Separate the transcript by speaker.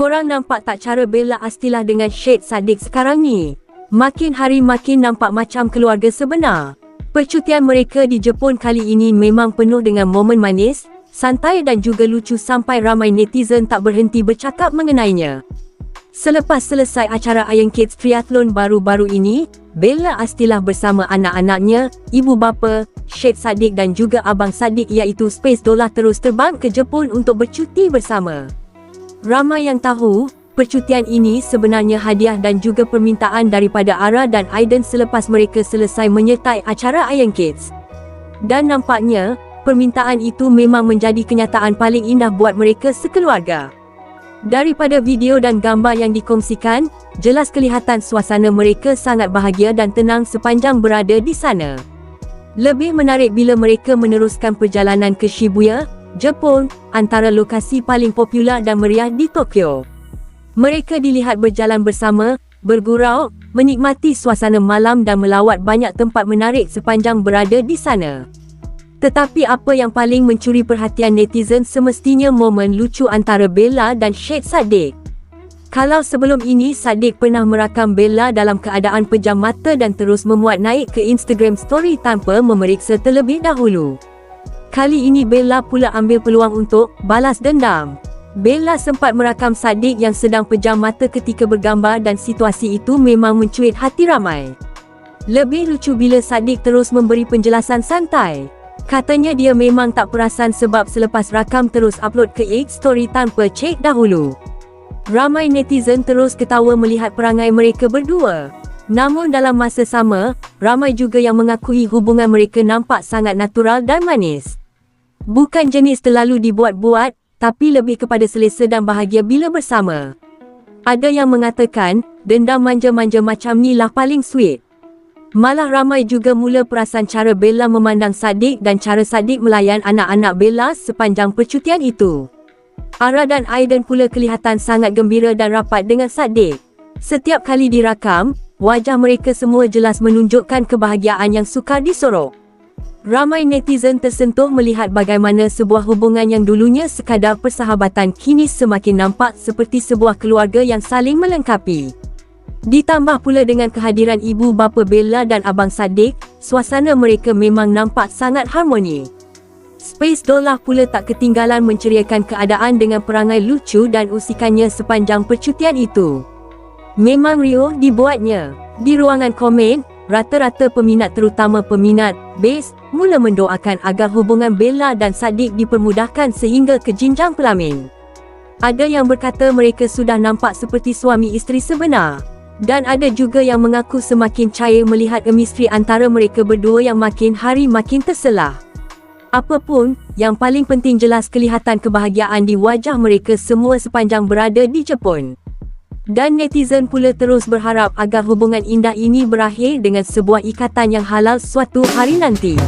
Speaker 1: Korang nampak tak cara Bella Astilah dengan Syed Saddiq sekarang ni? Makin hari makin nampak macam keluarga sebenar. Percutian mereka di Jepun kali ini memang penuh dengan momen manis, santai dan juga lucu sampai ramai netizen tak berhenti bercakap mengenainya. Selepas selesai acara Iron Kids Triathlon baru-baru ini, Bella Astilah bersama anak-anaknya, ibu bapa, Syed Saddiq dan juga abang Saddiq iaitu Space Dolla terus terbang ke Jepun untuk bercuti bersama. Ramai yang tahu, percutian ini sebenarnya hadiah dan juga permintaan daripada Ara dan Aiden selepas mereka selesai menyertai acara Iron Kids. Dan nampaknya, permintaan itu memang menjadi kenyataan paling indah buat mereka sekeluarga. Daripada video dan gambar yang dikongsikan, jelas kelihatan suasana mereka sangat bahagia dan tenang sepanjang berada di sana. Lebih menarik bila mereka meneruskan perjalanan ke Shibuya, Jepun, antara lokasi paling popular dan meriah di Tokyo. Mereka dilihat berjalan bersama, bergurau, menikmati suasana malam dan melawat banyak tempat menarik sepanjang berada di sana. Tetapi apa yang paling mencuri perhatian netizen semestinya momen lucu antara Bella dan Syed Saddiq. Kalau sebelum ini Saddiq pernah merakam Bella dalam keadaan pejam mata dan terus memuat naik ke Instagram story tanpa memeriksa terlebih dahulu. Kali ini Bella pula ambil peluang untuk balas dendam. Bella sempat merakam Saddiq yang sedang pejam mata ketika bergambar dan situasi itu memang mencuit hati ramai. Lebih lucu bila Saddiq terus memberi penjelasan santai. Katanya dia memang tak perasan sebab selepas rakam terus upload ke IG story tanpa cek dahulu. Ramai netizen terus ketawa melihat perangai mereka berdua. Namun dalam masa sama, ramai juga yang mengakui hubungan mereka nampak sangat natural dan manis. Bukan jenis terlalu dibuat-buat, tapi lebih kepada selesa dan bahagia bila bersama. Ada yang mengatakan, dendam manja-manja macam ni lah paling sweet. Malah ramai juga mula perasan cara Bella memandang Saddiq dan cara Saddiq melayan anak-anak Bella sepanjang percutian itu. Ara dan Aiden pula kelihatan sangat gembira dan rapat dengan Saddiq. Setiap kali dirakam, wajah mereka semua jelas menunjukkan kebahagiaan yang sukar disorok. Ramai netizen tersentuh melihat bagaimana sebuah hubungan yang dulunya sekadar persahabatan kini semakin nampak seperti sebuah keluarga yang saling melengkapi. Ditambah pula dengan kehadiran ibu bapa Bella dan abang Saddiq, suasana mereka memang nampak sangat harmoni. Space Dolla pula tak ketinggalan menceriakan keadaan dengan perangai lucu dan usikannya sepanjang percutian itu. Memang riuh dibuatnya. Di ruangan komen, rata-rata peminat terutama peminat base mula mendoakan agar hubungan Bella dan Saddiq dipermudahkan sehingga ke jenjang pelamin. Ada yang berkata mereka sudah nampak seperti suami isteri sebenar. Dan ada juga yang mengaku semakin cair melihat kemistri antara mereka berdua yang makin hari makin terselah. Apapun, yang paling penting jelas kelihatan kebahagiaan di wajah mereka semua sepanjang berada di Jepun. Dan netizen pula terus berharap agar hubungan indah ini berakhir dengan sebuah ikatan yang halal suatu hari nanti.